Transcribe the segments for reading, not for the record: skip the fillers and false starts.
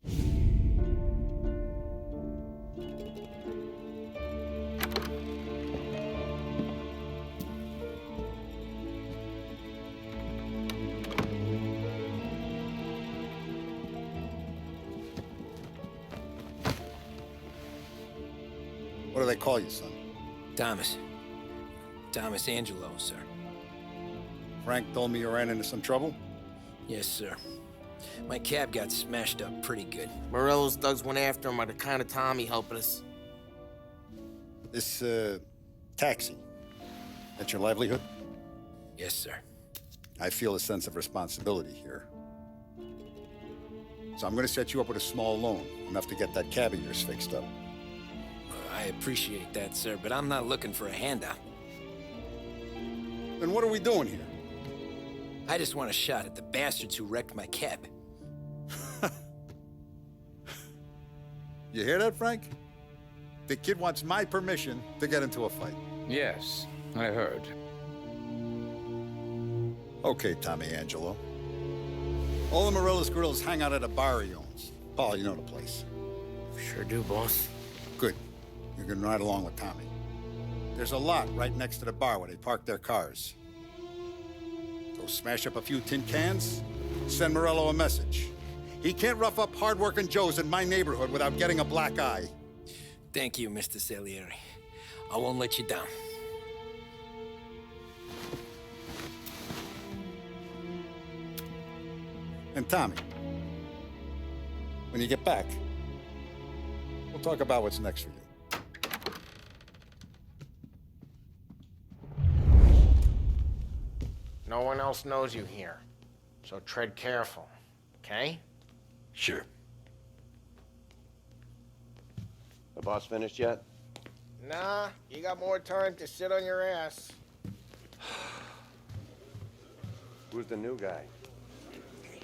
What do they call you, son? Thomas. Thomas Angelo, sir. Frank told me you ran into some trouble? Yes, sir. My cab got smashed up pretty good. Morello's thugs went after him by the kind of Tommy helping us. This, taxi, that's your livelihood? Yes, sir. I feel a sense of responsibility here. So I'm gonna set you up with a small loan, enough to get that cab of yours fixed up. I appreciate that, sir, but I'm not looking for a handout. Then what are we doing here? I just want a shot at the bastards who wrecked my cab. You hear that, Frank? The kid wants my permission to get into a fight. Yes, I heard. Okay, Tommy Angelo. All the Morello's girls hang out at a bar he owns. Paul, you know the place. Sure do, boss. Good. You can ride along with Tommy. There's a lot right next to the bar where they park their cars. Go smash up a few tin cans, send Morello a message. He can't rough up hard-working Joes in my neighborhood without getting a black eye. Thank you, Mr. Salieri. I won't let you down. And Tommy, when you get back, we'll talk about what's next for you. No one else knows you here, so tread careful, okay? Sure. The boss finished yet? Nah, you got more time to sit on your ass. Who's the new guy?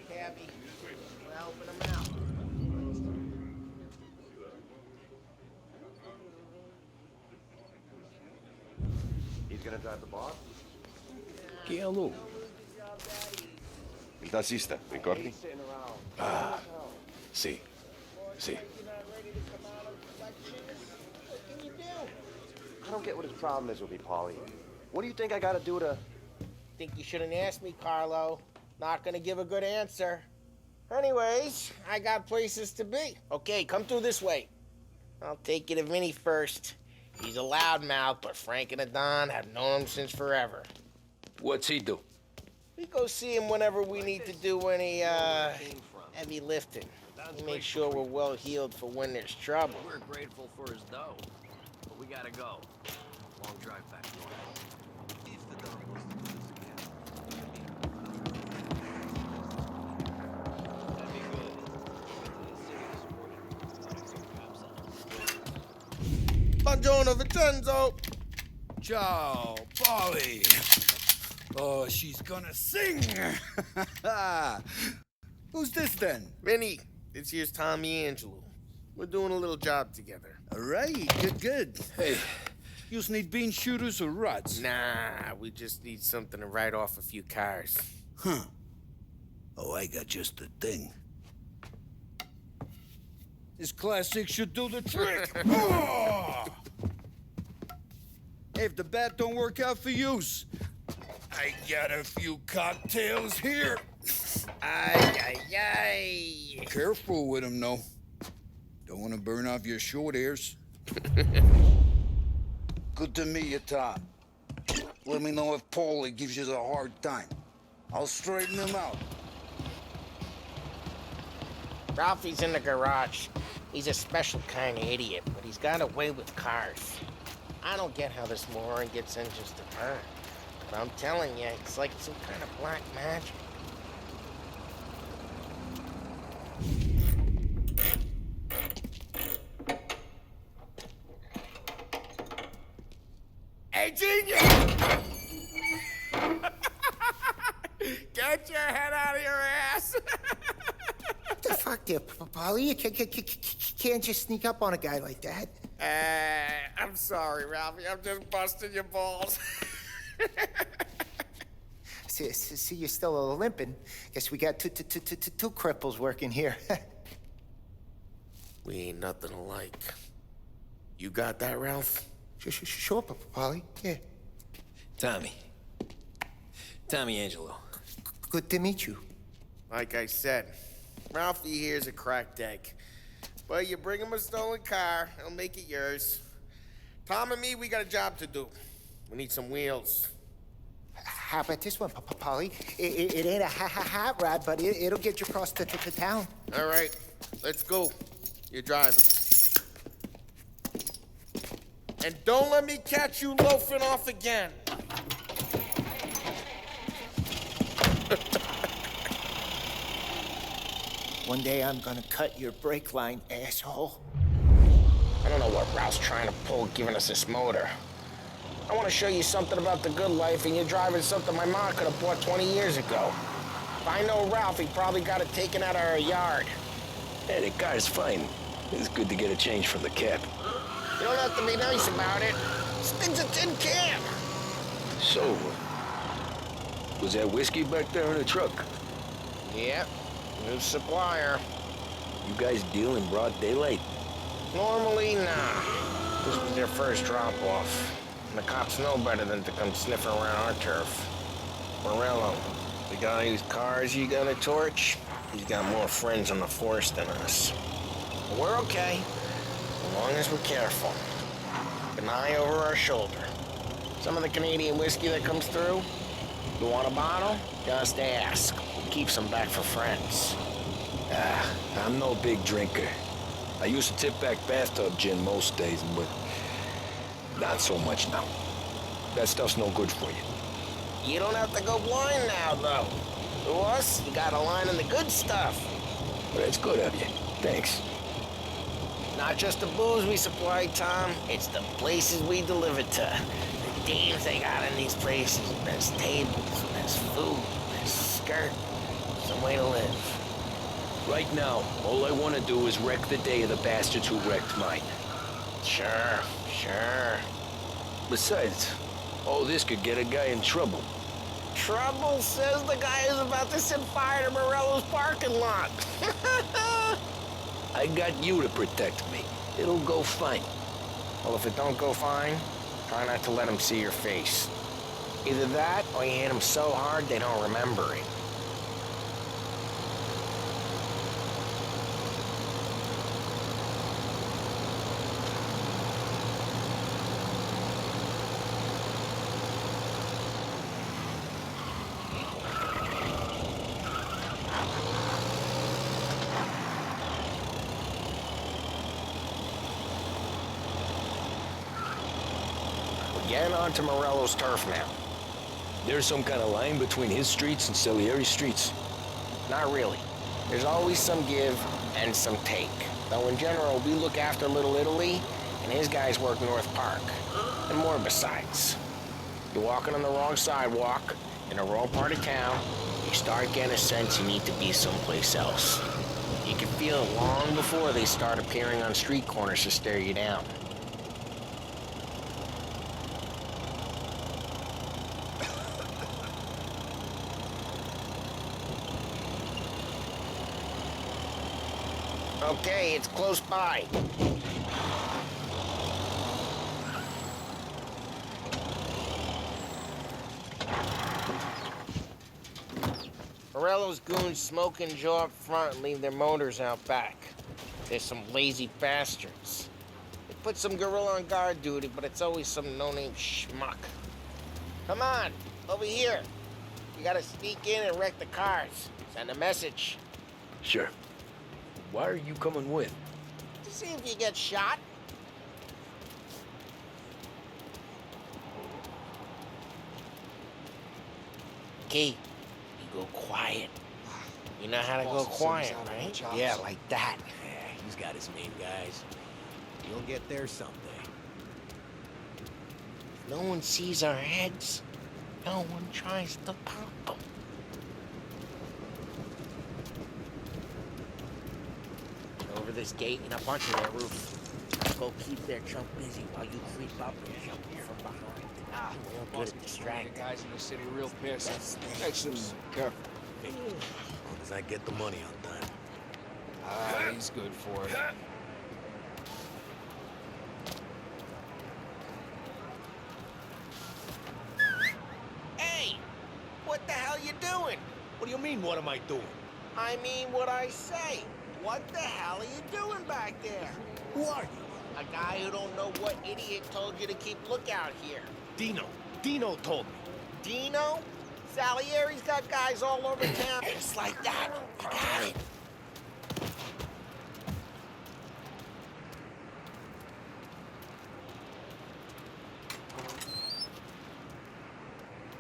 Cabby, we're helping him out. He's gonna drive the boss? Che è lui? Il tassista, ricordi? Ah, sì, sì. I don't get what his problem is with me, Paulie. What do you think I gotta do to... Think you shouldn't ask me, Carlo. Not gonna give a good answer. Anyways, I got places to be. Okay, come through this way. I'll take you to Vinny first. He's a loudmouth, but Frank and the Don have known him since forever. What's he do? We go see him whenever we need to do any, heavy lifting. He makes sure we're well healed for when there's trouble. We're grateful for his dough, but we gotta go. Long drive back north. If the Don wants to do this again, that'd be good. Buongiorno, Vincenzo! Ciao, Polly. Oh, she's gonna sing. Who's this then? Vinny, this here's Tommy Angelo. We're doing a little job together. All right, good. Hey, you need bean shooters or rods? Nah, we just need something to write off a few cars. Huh. Oh, I got just the thing. This classic should do the trick. Oh! Hey, if the bat don't work out for use, I got a few cocktails here. Ay. Careful with them, though. Don't want to burn off your short hairs. Good to meet you, Tom. Let me know if Paulie gives you the hard time. I'll straighten him out. Ralphie's in the garage. He's a special kind of idiot, but he's got a way with cars. I don't get how this moron gets engines to burn. But I'm telling you, it's like some kind of black magic. Hey, genius! Get your head out of your ass! What the fuck there, Polly? You can't just sneak up on a guy like that. I'm sorry, Ralphie. I'm just busting your balls. See, you're still limping. Guess we got two cripples working here. We ain't nothing alike. You got that, Ralph? Sure, Polly. Yeah. Tommy. Tommy Angelo. Good to meet you. Like I said, Ralphie here's a cracked egg. But you bring him a stolen car, he'll make it yours. Tom and me, we got a job to do. We need some wheels. How about this one, Polly? It ain't a hot rod, but it'll get you across to town. All right, let's go. You're driving. And don't let me catch you loafing off again. One day I'm gonna cut your brake line, asshole. I don't know what Ralph's trying to pull giving us this motor. I want to show you something about the good life, and you're driving something my mom could have bought 20 years ago. If I know Ralph, he probably got it taken out of our yard. Hey, the car's fine. It's good to get a change from the cab. You don't have to be nice about it. This thing's a tin can. So, was that whiskey back there in the truck? Yep, new supplier. You guys deal in broad daylight? Normally, nah. This was their first drop-off. And the cops know better than to come sniffing around our turf. Morello, the guy whose cars you gonna torch, he's got more friends on the force than us. But we're okay, as long as we're careful. Keep an eye over our shoulder. Some of the Canadian whiskey that comes through, you want a bottle? Just ask. We'll keep some back for friends. I'm no big drinker. I used to tip back bathtub gin most days, but not so much now. That stuff's no good for you. You don't have to go blind now, though. To us, you got a line in the good stuff. But it's good of you. Thanks. Not just the booze we supply, Tom. It's the places we deliver to. The dames they got in these places. There's tables, there's food, there's skirt. Some way to live. Right now, all I want to do is wreck the day of the bastards who wrecked mine. Sure. Besides, all this could get a guy in trouble. Trouble, says the guy who's about to set fire to Morello's parking lot. I got you to protect me. It'll go fine. Well, if it don't go fine, try not to let them see your face. Either that, or you hit them so hard they don't remember it. Getting onto Morello's turf now. There's some kind of line between his streets and Salieri's streets. Not really. There's always some give and some take. Though in general, we look after Little Italy, and his guys work North Park. And more besides. You're walking on the wrong sidewalk, in the wrong part of town, you start getting a sense you need to be someplace else. You can feel it long before they start appearing on street corners to stare you down. Okay, it's close by. Morello's goons smoke and jaw up front and leave their motors out back. They're some lazy bastards. They put some gorilla on guard duty, but it's always some no-name schmuck. Come on, over here. You gotta sneak in and wreck the cars. Send a message. Sure. Why are you coming with? To see if you get shot. Key, you go quiet. You know how to go quiet, right? Yeah, like that. Yeah, he's got his main guys. You'll get there someday. If no one sees our heads, no one tries to pop them. Over this gate and a bunch of their roof. Go keep their chump busy while you creep up and jump from behind. Real good at distracting. Guys in the city real pissed. Excellent. Careful. As long as I get the money on time. Ah, he's good for it. do you mean, what am I doing? I mean what I say. What the hell are you doing back there? Who are you? A guy who don't know what idiot told you to keep lookout here. Dino. Dino told me. Dino? Salieri's got guys all over town. Just like that. You got it.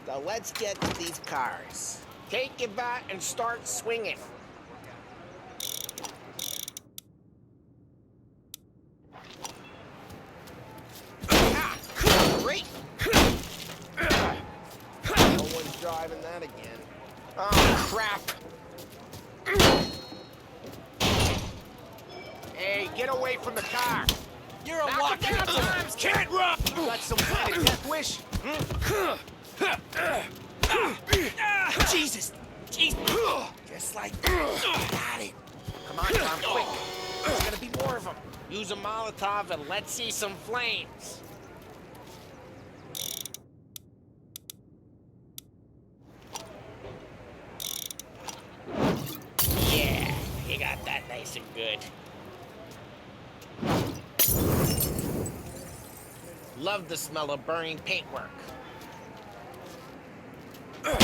So let's get to these cars. Take your bat and start swinging. Ah, great. No one's driving that again. Oh, crap. Hey, get away from the car. You're a Knock walk. it down, Times. Can't run. Got some kind of death wish? Jesus. Jesus. Just like that. Got it. Come on, Tom, quick. There's gonna be more of them. Use a Molotov and let's see some flames. Yeah, you got that nice and good. Love the smell of burning paintwork. Yeah,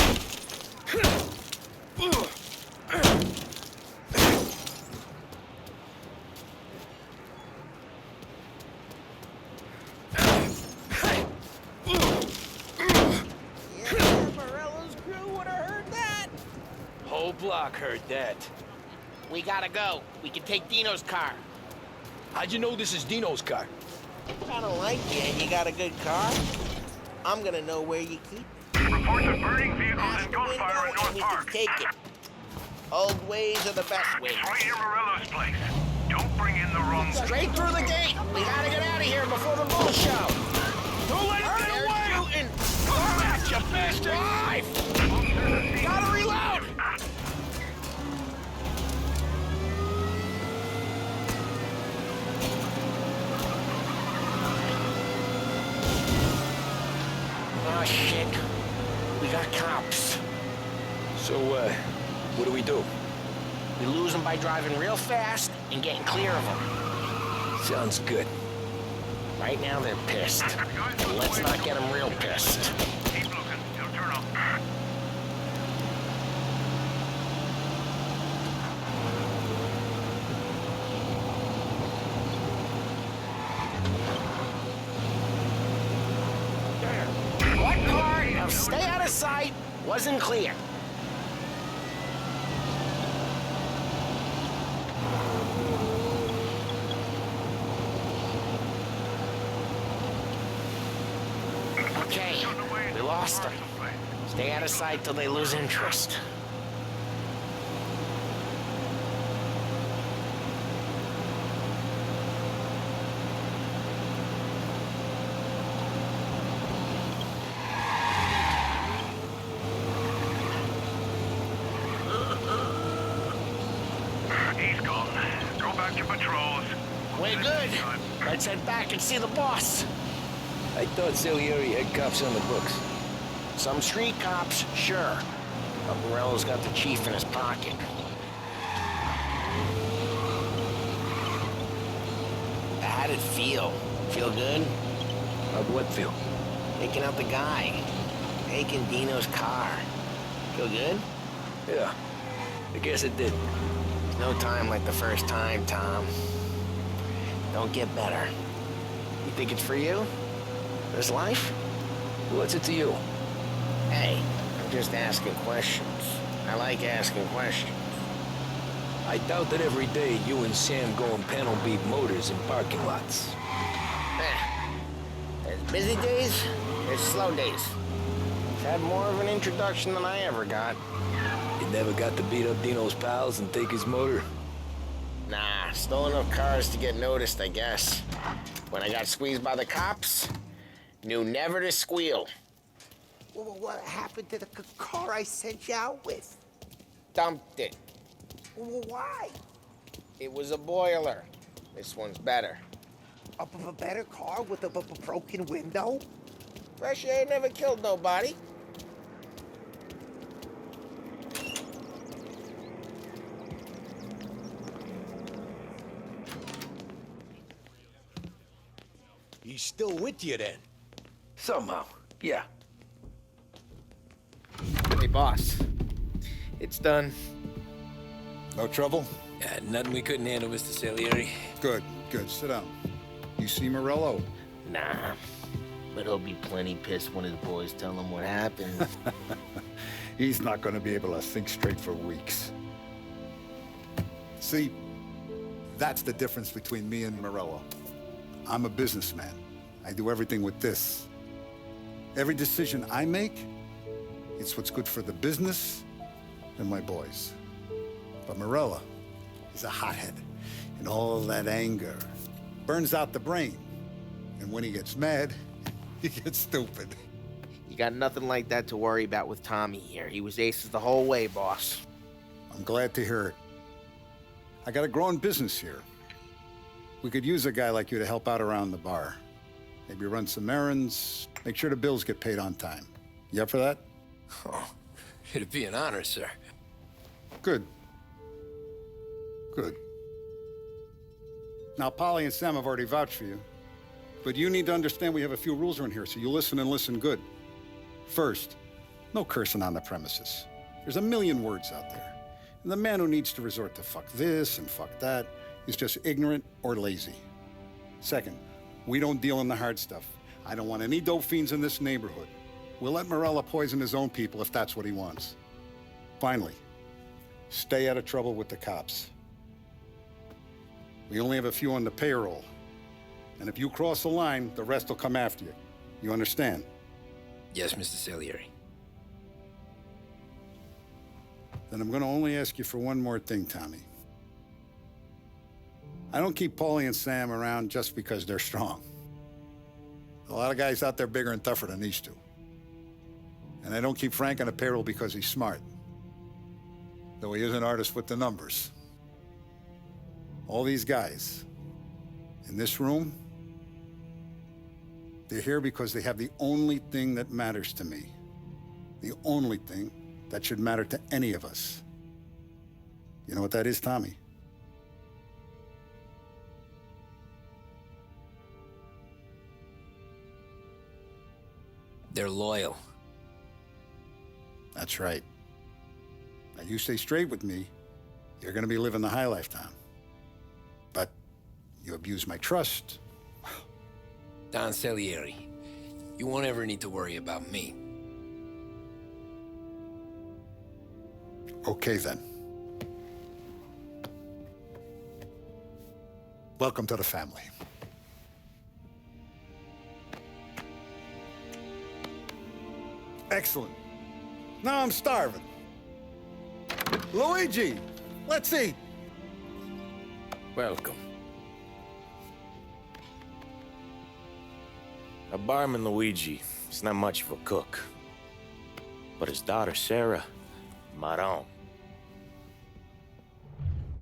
Morello's crew would have heard that. Whole block heard that. We gotta go. We can take Dino's car. How'd you know this is Dino's car? Kinda like you, and you got a good car. I'm gonna know where you keep it. Reports of burning vehicles Past and the gunfire window, in North and we can Park. take it. Old ways are the best ways. It's right near Morello's place. Don't bring in the wrong... Straight through the gate. We gotta get out of here before the bull show. Don't let him get away! Shooting. Come at you, bastard! Drive. Gotta reload. Oh, shit. We got cops. So, what do we do? We lose them by driving real fast and getting clear of them. Sounds good. Right now, they're pissed. But let's not get them real pissed. Keep looking. It'll turn up. What car? Now stay out of sight. Wasn't clear. Okay, we lost them. Stay out of sight till they lose interest. He's gone. Go back to patrols. We're good. Let's head back and see the boss. I thought Salieri had cops on the books. Some street cops, sure. But Morello's got the chief in his pocket. How'd it feel? Feel good? How'd what feel? Taking out the guy. Taking Dino's car. Feel good? Yeah, I guess it did. No time like the first time, Tom. Don't get better. You think it's for you? This life? What's it to you? Hey, I'm just asking questions. I like asking questions. I doubt that every day you and Sam go and panel beat motors in parking lots. There's busy days, there's slow days. It's had more of an introduction than I ever got. You never got to beat up Dino's pals and take his motor? Nah, stole enough cars to get noticed, I guess. When I got squeezed by the cops, knew never to squeal. What happened to the car I sent you out with? Dumped it. Why? It was a boiler. This one's better. A better car with a broken window? Fresh air never killed nobody. he's still with you then. Somehow, yeah. Hey, boss. It's done. No trouble? Nothing we couldn't handle, Mr. Salieri. Good, good. Sit down. You see Morello? Nah. But he'll be plenty pissed when his boys tell him what happened. He's not going to be able to think straight for weeks. See, that's the difference between me and Morello. I'm a businessman. I do everything with this. Every decision I make, it's what's good for the business and my boys. But Morello is a hothead, and all that anger burns out the brain. And when he gets mad, he gets stupid. You got nothing like that to worry about with Tommy here. He was aces the whole way, boss. I'm glad to hear it. I got a growing business here. We could use a guy like you to help out around the bar. Maybe run some errands, make sure the bills get paid on time. You up for that? Oh, it'd be an honor, sir. Good. Good. Now, Polly and Sam have already vouched for you. But you need to understand we have a few rules around here, so you listen and listen good. First, no cursing on the premises. There's a million words out there. And the man who needs to resort to fuck this and fuck that is just ignorant or lazy. Second, we don't deal in the hard stuff. I don't want any dope fiends in this neighborhood. We'll let Morella poison his own people if that's what he wants. Finally, stay out of trouble with the cops. We only have a few on the payroll. And if you cross the line, the rest will come after you. You understand? Yes, Mr. Salieri. Then I'm gonna only ask you for one more thing, Tommy. I don't keep Paulie and Sam around just because they're strong. A lot of guys out there bigger and tougher than these two. And I don't keep Frank on the payroll because he's smart. Though he is an artist with the numbers. All these guys in this room, they're here because they have the only thing that matters to me. The only thing that should matter to any of us. You know what that is, Tommy? They're loyal. That's right. Now, you stay straight with me, you're gonna be living the high life, Tom. But you abuse my trust. Don Salieri, you won't ever need to worry about me. Okay, then. Welcome to the family. Excellent. Now I'm starving. Luigi, let's eat. Welcome. A barman Luigi is not much of a cook. But his daughter, Sarah, Maron.